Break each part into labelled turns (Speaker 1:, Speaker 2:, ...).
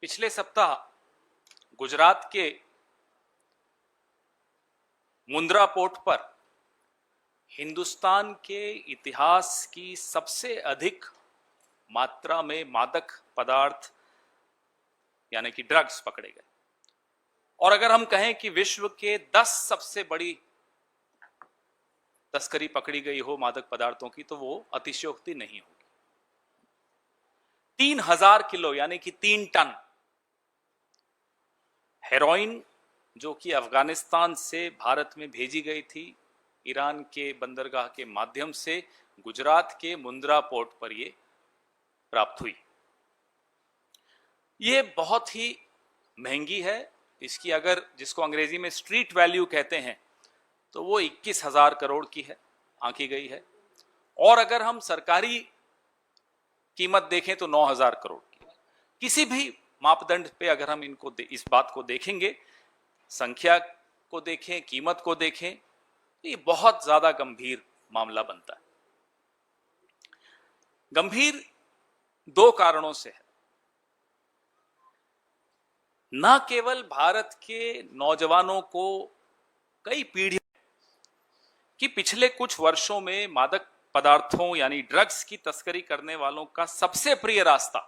Speaker 1: पिछले सप्ताह गुजरात के मुंद्रा पोर्ट पर हिंदुस्तान के इतिहास की सबसे अधिक मात्रा में मादक पदार्थ यानी कि ड्रग्स पकड़े गए। और अगर हम कहें कि विश्व के 10 सबसे बड़ी तस्करी पकड़ी गई हो मादक पदार्थों की, तो वो अतिशयोक्ति नहीं होगी। 3000 किलो यानी कि 3 टन हेरोइन, जो कि अफगानिस्तान से भारत में भेजी गई थी, ईरान के बंदरगाह के माध्यम से गुजरात के मुंद्रा पोर्ट पर ये प्राप्त हुई। ये बहुत ही महंगी है। इसकी अगर जिसको अंग्रेजी में स्ट्रीट वैल्यू कहते हैं तो वो 21,000 करोड़ की है, आंकी गई है। और अगर हम सरकारी कीमत देखें तो 9,000 करोड़ की है। किसी भी मापदंड पे अगर हम इस बात को देखेंगे, संख्या को देखें, कीमत को देखें, तो ये बहुत ज्यादा गंभीर मामला बनता है। गंभीर 2 कारणों से है। न केवल भारत के नौजवानों को कई पीढ़ियों कि पिछले कुछ वर्षों में मादक पदार्थों यानी ड्रग्स की तस्करी करने वालों का सबसे प्रिय रास्ता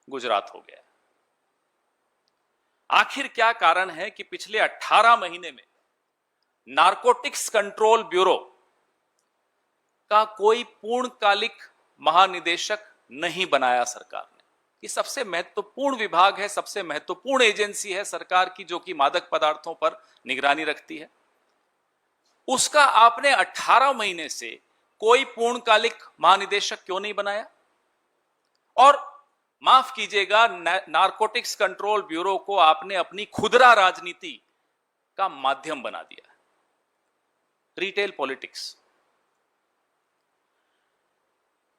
Speaker 1: गुजरात हो गया। आखिर क्या कारण है कि पिछले 18 महीने में नारकोटिक्स कंट्रोल ब्यूरो का कोई पूर्णकालिक महानिदेशक नहीं बनाया सरकार ने? ये सबसे महत्वपूर्ण विभाग है, सबसे महत्वपूर्ण एजेंसी है सरकार की, जो कि मादक पदार्थों पर निगरानी रखती है। उसका आपने 18 महीने से कोई पूर्णकालिक महानिदेशक क्यों नहीं बनाया? और माफ कीजिएगा, नारकोटिक्स कंट्रोल ब्यूरो को आपने अपनी खुदरा राजनीति का माध्यम बना दिया, रिटेल पॉलिटिक्स।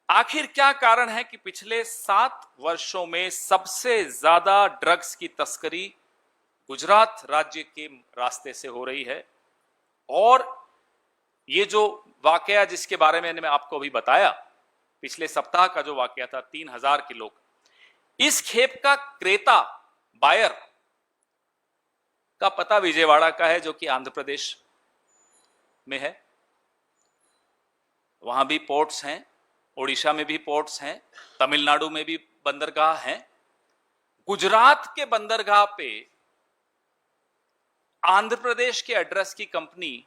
Speaker 1: आखिर क्या कारण है कि पिछले 7 वर्षों में सबसे ज्यादा ड्रग्स की तस्करी गुजरात राज्य के रास्ते से हो रही है? और ये जो वाकया जिसके बारे में मैंने आपको अभी बताया, पिछले सप्ताह का जो वाकया था 3000 किलो, इस खेप का क्रेता बायर का पता विजयवाड़ा का है, जो कि आंध्र प्रदेश में है। वहां भी पोर्ट्स हैं, ओडिशा में भी पोर्ट्स हैं, तमिलनाडु में भी बंदरगाह हैं। गुजरात के बंदरगाह पे आंध्र प्रदेश के एड्रेस की कंपनी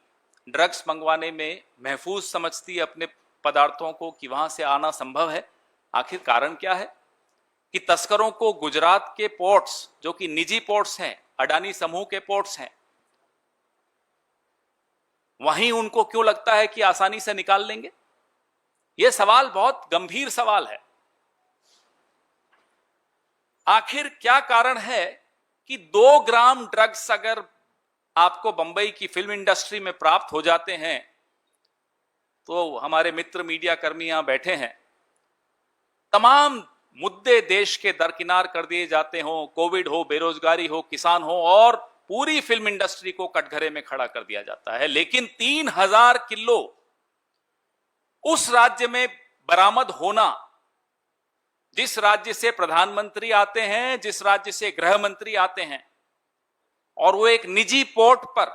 Speaker 1: ड्रग्स मंगवाने में महफूज समझती है अपने पदार्थों को कि वहां से आना संभव है। आखिर कारण क्या है कि तस्करों को गुजरात के पोर्ट्स, जो कि निजी पोर्ट्स हैं, अडानी समूह के पोर्ट्स हैं, वहीं उनको क्यों लगता है कि आसानी से निकाल लेंगे? यह सवाल बहुत गंभीर सवाल है। आखिर क्या कारण है कि 2 ग्राम ड्रग्स अगर आपको बंबई की फिल्म इंडस्ट्री में प्राप्त हो जाते हैं, तो हमारे मित्र मीडिया कर्मी यहां बैठे हैं, तमाम मुद्दे देश के दरकिनार कर दिए जाते हो, कोविड हो, बेरोजगारी हो, किसान हो, और पूरी फिल्म इंडस्ट्री को कटघरे में खड़ा कर दिया जाता है। लेकिन 3000 किलो उस राज्य में बरामद होना, जिस राज्य से प्रधानमंत्री आते हैं, जिस राज्य से गृह मंत्री आते हैं, और वो एक निजी पोर्ट पर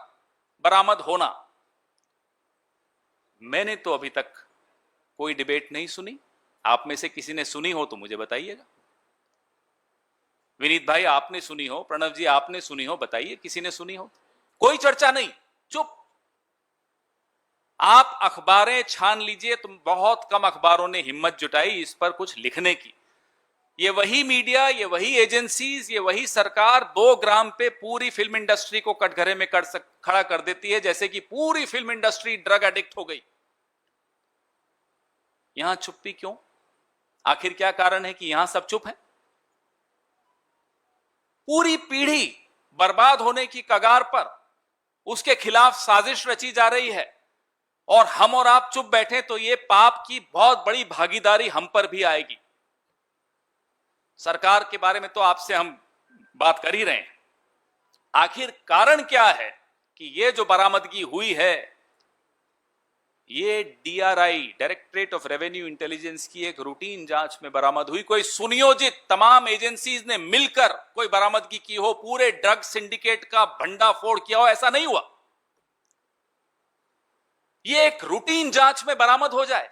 Speaker 1: बरामद होना, मैंने तो अभी तक कोई डिबेट नहीं सुनी। आप में से किसी ने सुनी हो तो मुझे बताइएगा। विनीत भाई आपने सुनी हो, प्रणव जी आपने सुनी हो, बताइए किसी ने सुनी हो। कोई चर्चा नहीं, चुप। आप अखबारें छान लीजिए, तो बहुत कम अखबारों ने हिम्मत जुटाई इस पर कुछ लिखने की। ये वही मीडिया, ये वही एजेंसीज, ये वही सरकार 2 ग्राम पे पूरी फिल्म इंडस्ट्री को कटघरे में खड़ा कर देती है, जैसे कि पूरी फिल्म इंडस्ट्री ड्रग एडिक्ट हो गई। यहां चुप्पी क्यों? आखिर क्या कारण है कि यहां सब चुप हैं? पूरी पीढ़ी बर्बाद होने की कगार पर, उसके खिलाफ साजिश रची जा रही है, और हम और आप चुप बैठे तो ये पाप की बहुत बड़ी भागीदारी हम पर भी आएगी। सरकार के बारे में तो आपसे हम बात कर ही रहे हैं। आखिर कारण क्या है कि ये जो बरामदगी हुई है, ये DRI, directorate of revenue intelligence की एक रूटीन जांच में बरामद हुई। कोई सुनियोजित तमाम एजेंसीज ने मिलकर कोई बरामदगी की हो, पूरे ड्रग सिंडिकेट का भंडाफोड़ किया हो, ऐसा नहीं हुआ। ये एक रूटीन जांच में बरामद हो जाए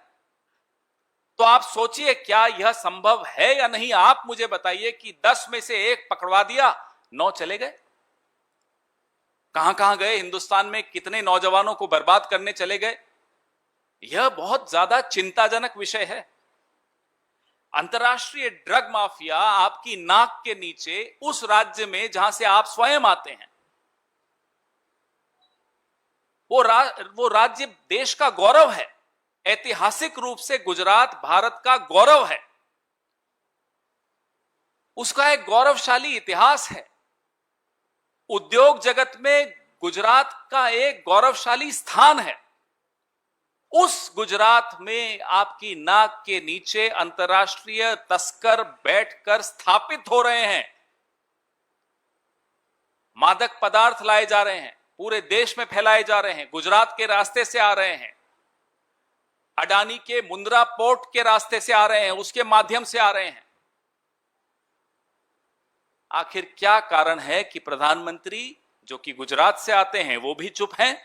Speaker 1: तो आप सोचिए क्या यह संभव है या नहीं। आप मुझे बताइए कि 10 में से 1 पकड़वा दिया, 9 चले गए। कहां कहां गए? हिंदुस्तान में कितने नौजवानों को बर्बाद करने चले गए? यह बहुत ज्यादा चिंताजनक विषय है। अंतर्राष्ट्रीय ड्रग माफिया आपकी नाक के नीचे उस राज्य में जहां से आप स्वयं आते हैं, वो राज्य देश का गौरव है। ऐतिहासिक रूप से गुजरात भारत का गौरव है, उसका एक गौरवशाली इतिहास है। उद्योग जगत में गुजरात का एक गौरवशाली स्थान है। उस गुजरात में आपकी नाक के नीचे अंतर्राष्ट्रीय तस्कर बैठकर स्थापित हो रहे हैं। मादक पदार्थ लाए जा रहे हैं, पूरे देश में फैलाए जा रहे हैं, गुजरात के रास्ते से आ रहे हैं, अडानी के मुंद्रा पोर्ट के रास्ते से आ रहे हैं, उसके माध्यम से आ रहे हैं। आखिर क्या कारण है कि प्रधानमंत्री जो कि गुजरात से आते हैं वो भी चुप हैं,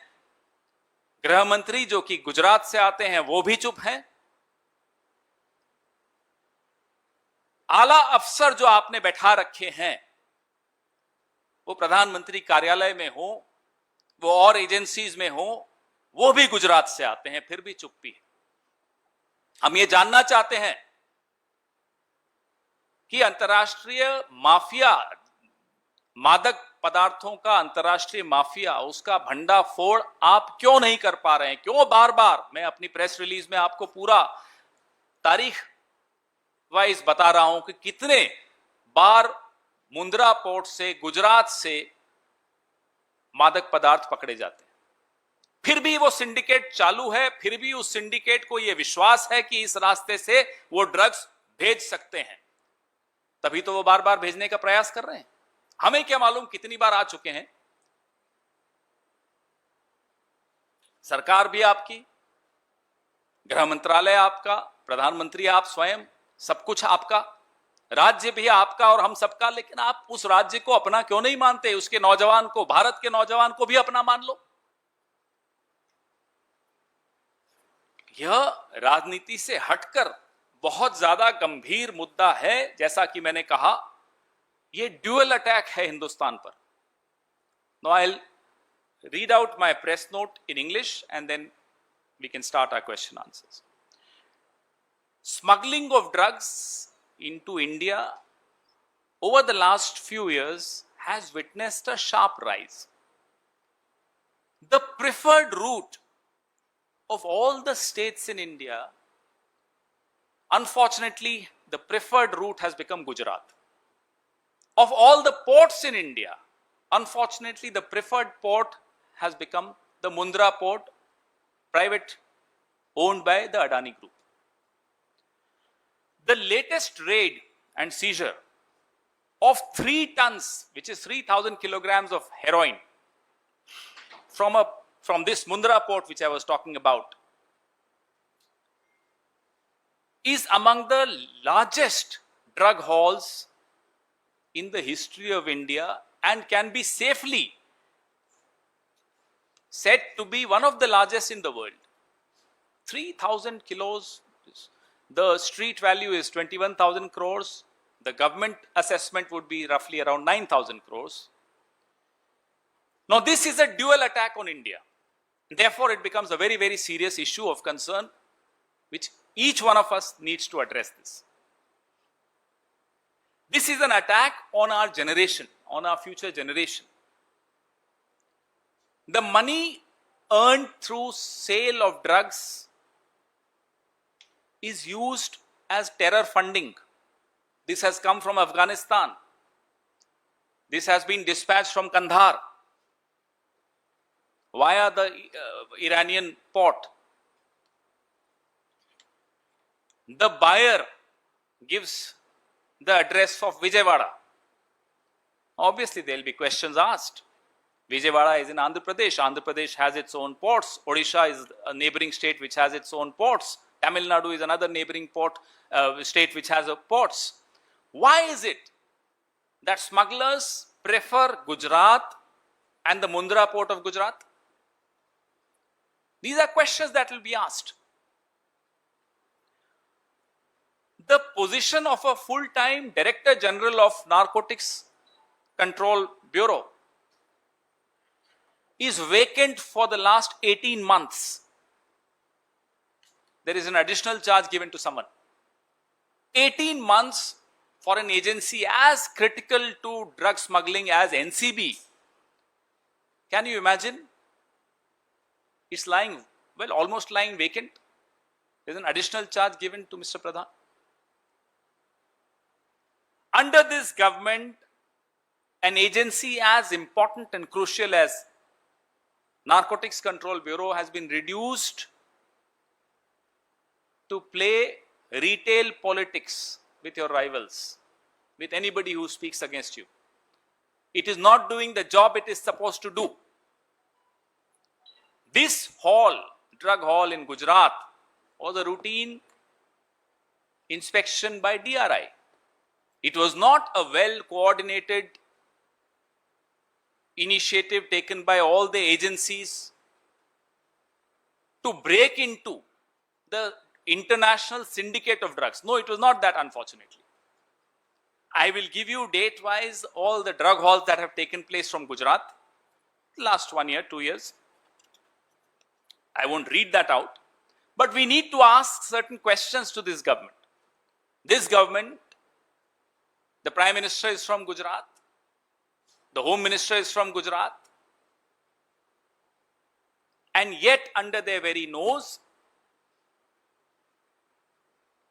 Speaker 1: गृह मंत्री जो कि गुजरात से आते हैं वो भी चुप हैं, आला अफसर जो आपने बैठा रखे हैं वो प्रधानमंत्री कार्यालय में हो, वो और एजेंसीज में हो, वो भी गुजरात से आते हैं, फिर भी चुप्पी है। हम ये जानना चाहते हैं कि अंतर्राष्ट्रीय माफिया, मादक पदार्थों का अंतर्राष्ट्रीय माफिया, उसका भंडाफोड़ आप क्यों नहीं कर पा रहे हैं? क्यों बार बार, मैं अपनी प्रेस रिलीज में आपको पूरा तारीख वाइज बता रहा हूं कि कितने बार मुंद्रा पोर्ट से, गुजरात से मादक पदार्थ पकड़े जाते हैं, फिर भी वो सिंडिकेट चालू है, फिर भी उस सिंडिकेट को यह विश्वास है कि इस रास्ते से वो ड्रग्स भेज सकते हैं, तभी तो वो बार बार भेजने का प्रयास कर रहे हैं। हमें क्या मालूम कितनी बार आ चुके हैं। सरकार भी आपकी, गृह मंत्रालय आपका, प्रधानमंत्री आप स्वयं, सब कुछ आपका, राज्य भी आपका और हम सबका, लेकिन आप उस राज्य को अपना क्यों नहीं मानते? उसके नौजवान को, भारत के नौजवान को भी अपना मान लो। यह राजनीति से हटकर बहुत ज्यादा गंभीर मुद्दा है। जैसा कि मैंने कहा, यह ड्यूअल अटैक है हिंदुस्तान पर। Now I will read out my press note in English and then we can start our question answers. Smuggling of drugs into India over the last few years has witnessed a sharp rise. The preferred route of all the states in India, unfortunately, the preferred route has become Gujarat. Of all the ports in India, unfortunately, the preferred port has become the Mundra port, private, owned by the Adani Group. The latest raid and seizure of 3 tons, which is 3,000 kilograms of heroin from this Mundra port which I was talking about, is among the largest drug hauls in the history of India and can be safely said to be one of the largest in the world. 3,000 kilos. The street value is 21,000 crores. The government assessment would be roughly around 9,000 crores. Now, this is a dual attack on India. Therefore, it becomes a very, very serious issue of concern, which each one of us needs to address this. This is an attack on our generation, on our future generation. The money earned through sale of drugs is used as terror funding. This has come from Afghanistan. This has been dispatched from Kandahar via the Iranian port. The buyer gives the address of Vijayawada. Obviously, there will be questions asked. Vijayawada is in Andhra Pradesh. Andhra Pradesh has its own ports. Odisha is a neighboring state which has its own ports. Tamil Nadu is another neighboring state which has ports. Why is it that smugglers prefer Gujarat and the Mundra port of Gujarat? These are questions that will be asked. The position of a full-time Director General of Narcotics Control Bureau is vacant for the last 18 months. There is an additional charge given to someone. 18 months for an agency as critical to drug smuggling as NCB. Can you imagine? It's lying, well, almost lying vacant. There's an additional charge given to Mr. Pradhan. Under this government, an agency as important and crucial as Narcotics Control Bureau has been reduced to play retail politics with your rivals, with anybody who speaks against you. It is not doing the job it is supposed to do. This drug haul in Gujarat, was a routine inspection by DRI. It was not a well-coordinated initiative taken by all the agencies to break into the international syndicate of drugs. No, it was not that, unfortunately. I will give you date-wise all the drug hauls that have taken place from Gujarat last 1 year, 2 years. I won't read that out, but we need to ask certain questions to this government. This government, the Prime Minister is from Gujarat, the Home Minister is from Gujarat, and yet under their very nose,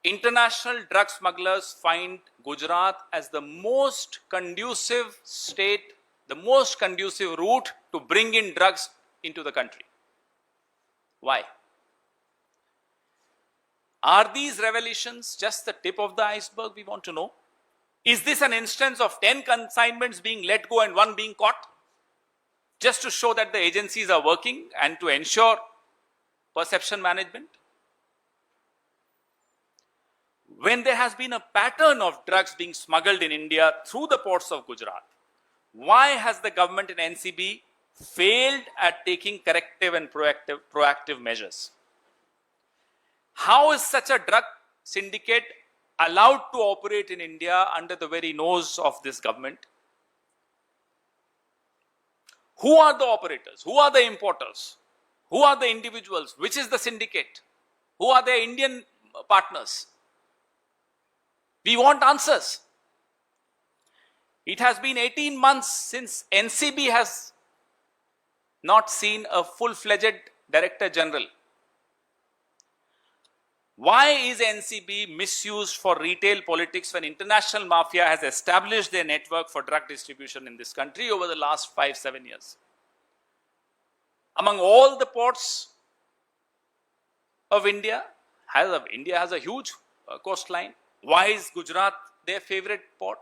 Speaker 1: international drug smugglers find Gujarat as the most conducive state, the most conducive route to bring in drugs into the country. Why? Are these revelations just the tip of the iceberg? We want to know. Is this an instance of 10 consignments being let go and 1 being caught? Just to show that the agencies are working and to ensure perception management? When there has been a pattern of drugs being smuggled in India through the ports of Gujarat, why has the government and NCB failed at taking corrective and proactive measures? How is such a drug syndicate allowed to operate in India under the very nose of this government? Who are the operators? Who are the importers? Who are the individuals? Which is the syndicate? Who are their Indian partners? We want answers. It has been 18 months since NCB has not seen a full-fledged Director General. Why is NCB misused for retail politics when international mafia has established their network for drug distribution in this country over the last 5-7 years? Among all the ports of India has a huge coastline. Why is Gujarat their favorite port?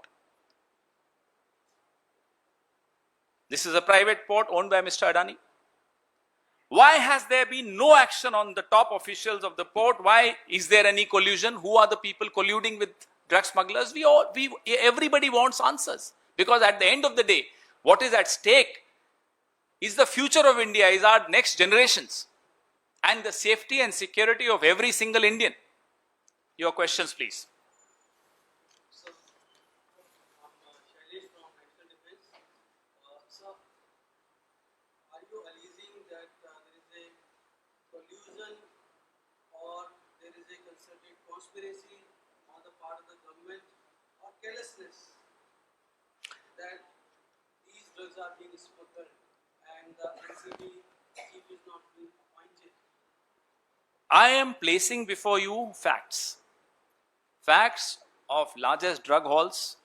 Speaker 1: This is a private port owned by Mr. Adani. Why has there been no action on the top officials of the port? Why is there any collusion? Who are the people colluding with drug smugglers? Everybody wants answers, because at the end of the day, what is at stake is the future of India, is our next generations, and the safety and security of every single Indian. Your questions, please.
Speaker 2: Conspiracy on the part of the government or carelessness that these drugs are being smuggled and the NCB chief is not being appointed?
Speaker 1: I am placing before you facts. Facts of largest drug hauls,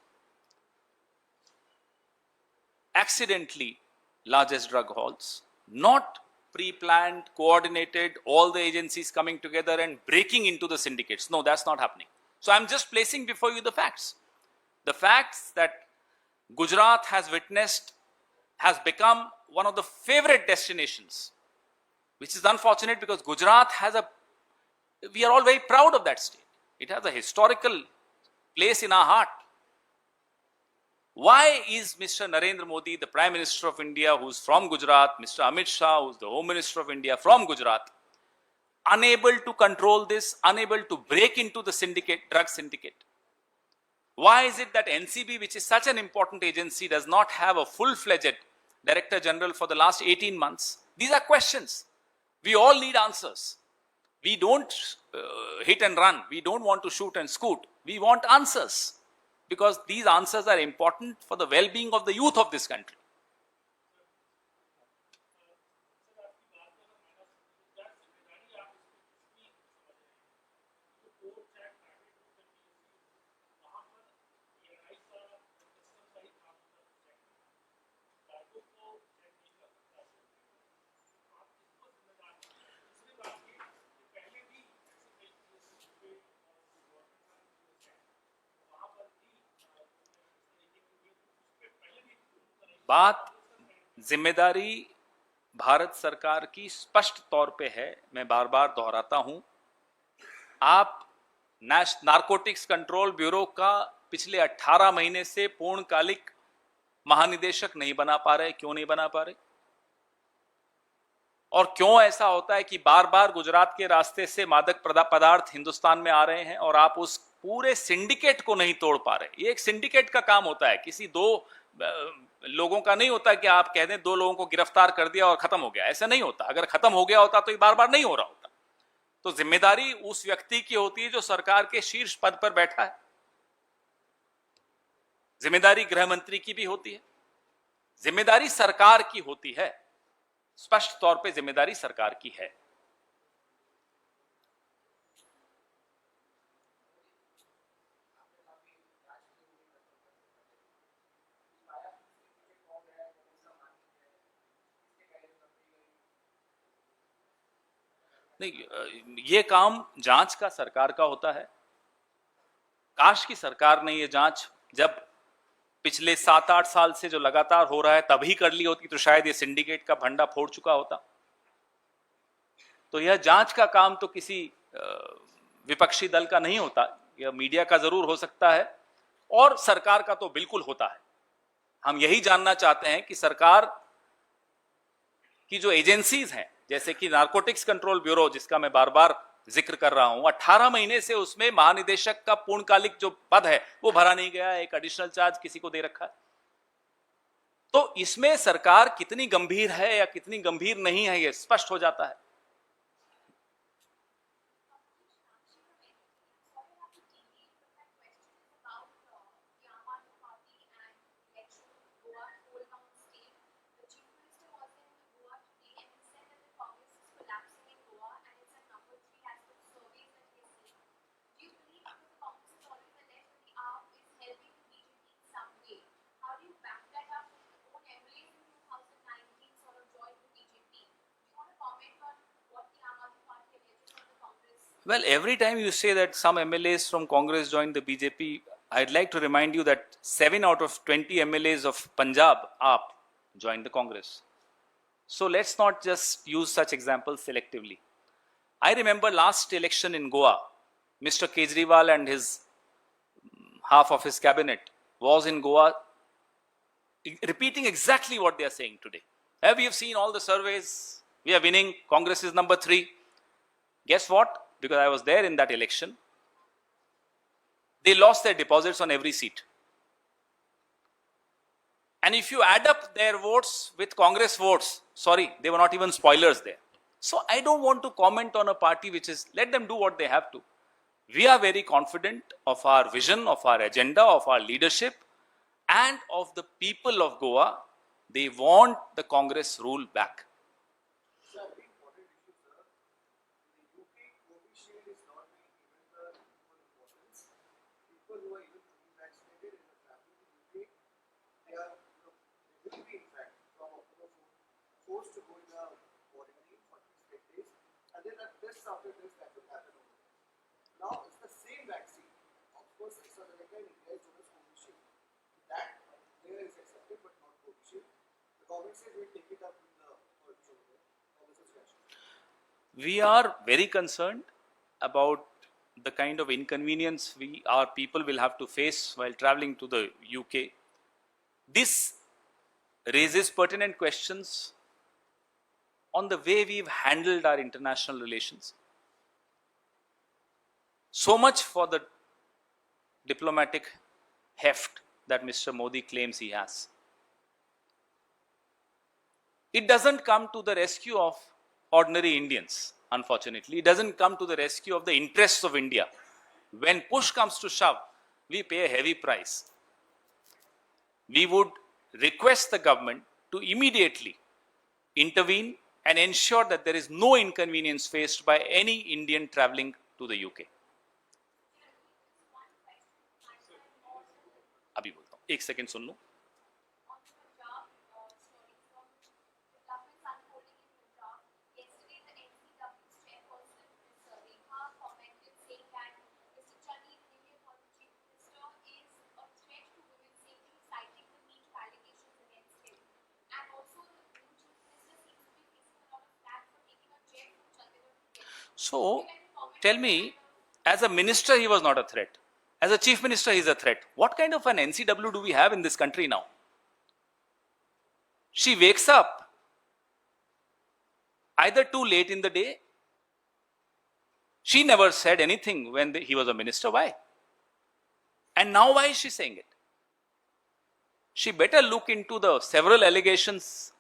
Speaker 1: accidentally largest drug hauls, not pre-planned, coordinated, all the agencies coming together and breaking into the syndicates. No, that's not happening. So I'm just placing before you the facts. The facts that Gujarat has witnessed has become one of the favorite destinations, which is unfortunate because Gujarat has we are all very proud of that state. It has a historical place in our heart. Why is Mr. Narendra Modi, the Prime Minister of India, who's from Gujarat, Mr. Amit Shah, who's the Home Minister of India from Gujarat, unable to control this, unable to break into the syndicate, drug syndicate? Why is it that NCB, which is such an important agency, does not have a full-fledged Director General for the last 18 months? These are questions. We all need answers. We don't hit and run. We don't want to shoot and scoot. We want answers, because these answers are important for the well-being of the youth of this country. बात जिम्मेदारी भारत सरकार की स्पष्ट तौर पे है। मैं बार बार दोहराता हूं, आप नारकोटिक्स कंट्रोल ब्यूरो का पिछले 18 महीने से पूर्णकालिक महानिदेशक नहीं बना पा रहे। क्यों नहीं बना पा रहे? और क्यों ऐसा होता है कि बार बार गुजरात के रास्ते से मादक पदार्थ हिंदुस्तान में आ रहे हैं और आप उस पूरे सिंडिकेट को नहीं तोड़ पा रहे? ये एक सिंडिकेट का काम होता है, किसी दो लोगों का नहीं होता कि आप कह दें 2 लोगों को गिरफ्तार कर दिया और खत्म हो गया। ऐसा नहीं होता। अगर खत्म हो गया होता तो ये बार बार नहीं हो रहा होता। तो जिम्मेदारी उस व्यक्ति की होती है जो सरकार के शीर्ष पद पर बैठा है। जिम्मेदारी गृह मंत्री की भी होती है, जिम्मेदारी सरकार की होती है। स्पष्ट तौर पे जिम्मेदारी सरकार की है। नहीं, ये काम जांच का सरकार का होता है। काश की सरकार ने ये जांच जब पिछले 7-8 साल से जो लगातार हो रहा है तभी कर ली होती तो शायद ये सिंडिकेट का भंडा फोड़ चुका होता। तो यह जांच का काम तो किसी विपक्षी दल का नहीं होता, यह मीडिया का जरूर हो सकता है और सरकार का तो बिल्कुल होता है। हम यही जानना चाहते हैं कि सरकार की जो एजेंसीज हैं, जैसे कि नारकोटिक्स कंट्रोल ब्यूरो जिसका मैं बार बार जिक्र कर रहा हूं, 18 महीने से उसमें महानिदेशक का पूर्णकालिक जो पद है वो भरा नहीं गया, एक एडिशनल चार्ज किसी को दे रखा है। तो इसमें सरकार कितनी गंभीर है या कितनी गंभीर नहीं है ये स्पष्ट हो जाता है। Well, every time you say that some MLAs from Congress joined the BJP, I'd like to remind you that 7 out of 20 MLAs of Punjab, AAP, joined the Congress. So let's not just use such examples selectively. I remember last election in Goa, Mr. Kejriwal and his half of his cabinet was in Goa repeating exactly what they are saying today. We have seen all the surveys, we are winning, Congress is number 3. Guess what? Because I was there in that election, they lost their deposits on every seat. And if you add up their votes with Congress votes, sorry, they were not even spoilers there. So I don't want to comment on a party which is, let them do what they have to. We are very confident of our vision, of our agenda, of our leadership, and of the people of Goa. They want the Congress rule back.
Speaker 3: Forced to go in a quarantine for 6 days, and then a test after this that will happen over there. Now it's the same vaccine. Of course, AstraZeneca in India is known as Covishield. That there is accepted, but not Covishield, because government says we'll take it up with the authorities over there. How is this reaction?
Speaker 1: We are very concerned about the kind of inconvenience our people will have to face while traveling to the UK. This raises pertinent questions on the way we've handled our international relations. So much for the diplomatic heft that Mr. Modi claims he has. It doesn't come to the rescue of ordinary Indians, unfortunately. It doesn't come to the rescue of the interests of India. When push comes to shove, we pay a heavy price. We would request the government to immediately intervene and ensure that there is no inconvenience faced by any Indian traveling to the UK. अभी बोलता हूँ, एक second soon low. So, tell me, as a minister, he was not a threat. As a chief minister, he is a threat. What kind of an NCW do we have in this country now? She wakes up either too late in the day. She never said anything when he was a minister. Why? And now why is she saying it? She better look into the several allegations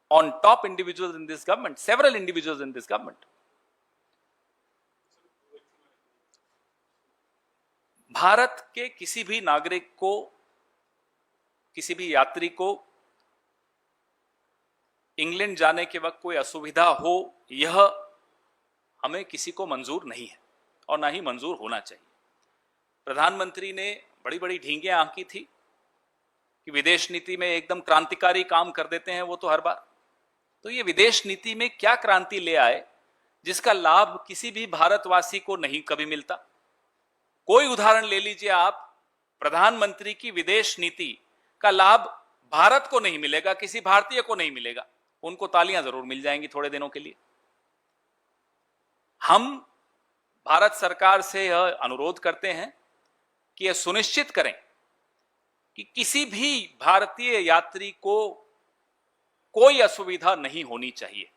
Speaker 1: on top individuals in this government, several individuals in this government. Bharat के किसी भी नागरिक को, किसी भी यात्री को England जाने के वक्त कोई असुविधा हो, यह हमें किसी को मंजूर नहीं है और ना ही मंजूर होना चाहिए. प्रधानमंत्री ने बड़ी बड़ी ढींगें आंकी थी कि विदेश नीति में एकदम क्रांतिकारी काम कर देते हैं वो तो हर बार. तो ये विदेश नीति में क्या क्रांति ले आए जिसका लाभ किसी भी भारतवासी को नहीं कभी मिलता? कोई उदाहरण ले लीजिए आप, प्रधानमंत्री की विदेश नीति का लाभ भारत को नहीं मिलेगा, किसी भारतीय को नहीं मिलेगा. उनको तालियां जरूर मिल जाएंगी थोड़े दिनों के लिए. हम भारत सरकार से यह अनुरोध करते हैं कि यह सुनिश्चित करें कि किसी भी भारतीय यात्री को कोई असुविधा नहीं होनी चाहिए.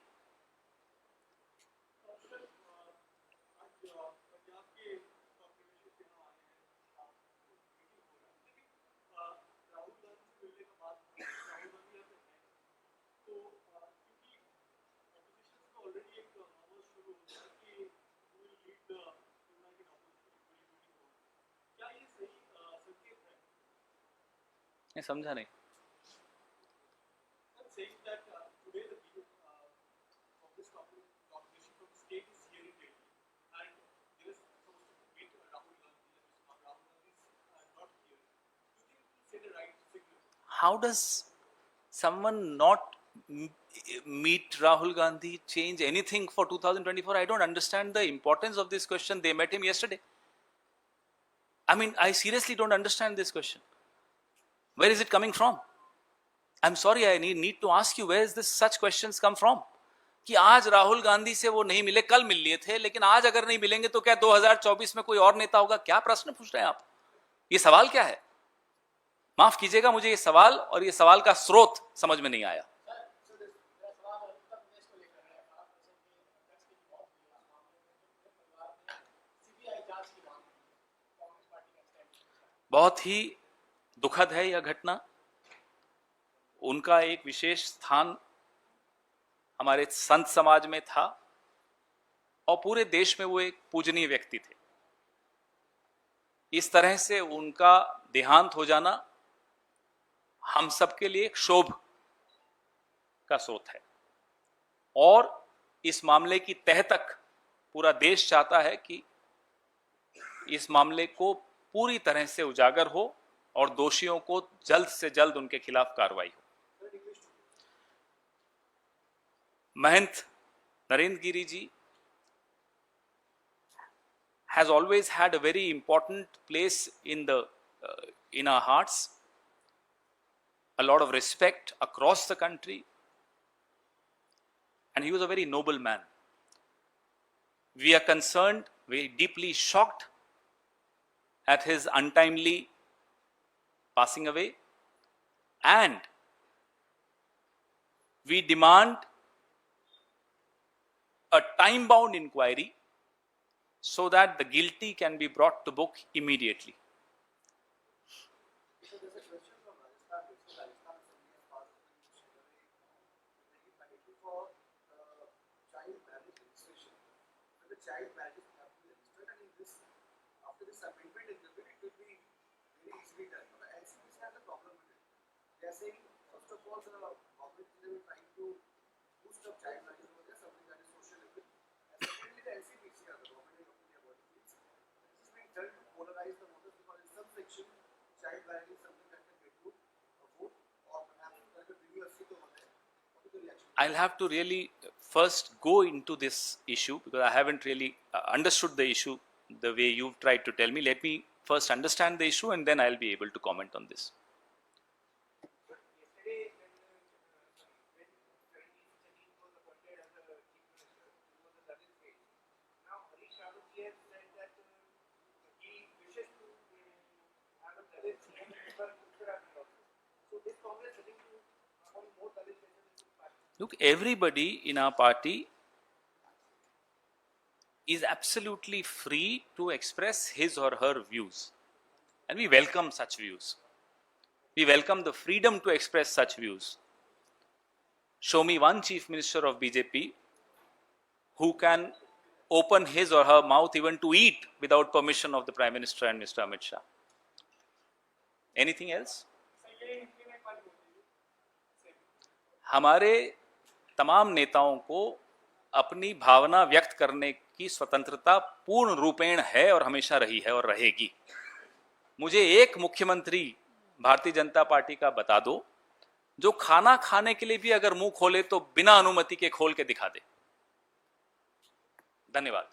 Speaker 1: मैं समझा नहीं. How does someone not meet Rahul Gandhi change anything for 2024? I don't understand the importance of this question. They met him yesterday. I mean, I seriously don't understand this question. Where is it coming from? I'm sorry, I need to ask you, where is this such questions come from? कि आज राहुल गांधी से वो नहीं मिले, कल मिल लिए थे, लेकिन आज अगर नहीं मिलेंगे तो क्या 2024 में कोई और नेता होगा? क्या प्रश्न पूछ रहे हैं आप? ये सवाल क्या है? माफ कीजिएगा, मुझे ये सवाल और ये सवाल का स्रोत समझ में नहीं आया. बहुत ही दुखद है यह घटना. उनका एक विशेष स्थान हमारे संत समाज में था और पूरे देश में वो एक पूजनीय व्यक्ति थे. इस तरह से उनका देहांत हो जाना हम सबके लिए एक क्षोभ का स्रोत है और इस मामले की तह तक पूरा देश चाहता है कि इस मामले को पूरी तरह से उजागर हो और दोषियों को जल्द से जल्द उनके खिलाफ कार्रवाई हो. महंत Narendra Giri ji has always had a very important place in our hearts. a lot of respect across the country, and he was a very noble man. We are concerned, we are deeply shocked at his untimely passing away, and we demand a time-bound inquiry so that the guilty can be brought to book immediately.
Speaker 3: So there's a question from Rajasthan, which is Rajasthan Assembly has passed a resolution making mandatory for child marriage registration. So the child marriages have to be registered, and in this, after this amendment in the bill, it will be very easily done. But the NCPC has a problem with it. They are saying, first of all, the government is trying to boost up child marriages over there, something that is social evil. And secondly, the NCPC, the government of India, what it means, this is being done to polarize the voters, because in some section, child marriage is something that can get to a vote, or perhaps that will bring you a seat over there. What is the reaction?
Speaker 1: I'll have to really first go into this issue because I haven't really understood the issue the way you've tried to tell me. Let me first understand the issue and then I'll be able to comment on this.
Speaker 4: Yesterday, when Charanjit Singh was appointed as the chief minister, he was a Dalit state. Now, Harish Ravat has said that he wishes to have a Dalit chief minister Uttarakhand also. So, this Congress willing to appoint more Dalit faces into the party?
Speaker 1: Look, everybody in our party is absolutely free to express his or her views, and we welcome such views. We welcome the freedom to express such views. Show me one chief minister of BJP who can open his or her mouth even to eat without permission of the Prime Minister and Mr. Amit Shah. Anything else? हमारे तमाम नेताओं को अपनी भावना व्यक्त करने की स्वतंत्रता पूर्ण रूपेण है और हमेशा रही है और रहेगी. मुझे एक मुख्यमंत्री भारतीय जनता पार्टी का बता दो जो खाना खाने के लिए भी अगर मुंह खोले तो बिना अनुमति के खोल के दिखा दे. धन्यवाद.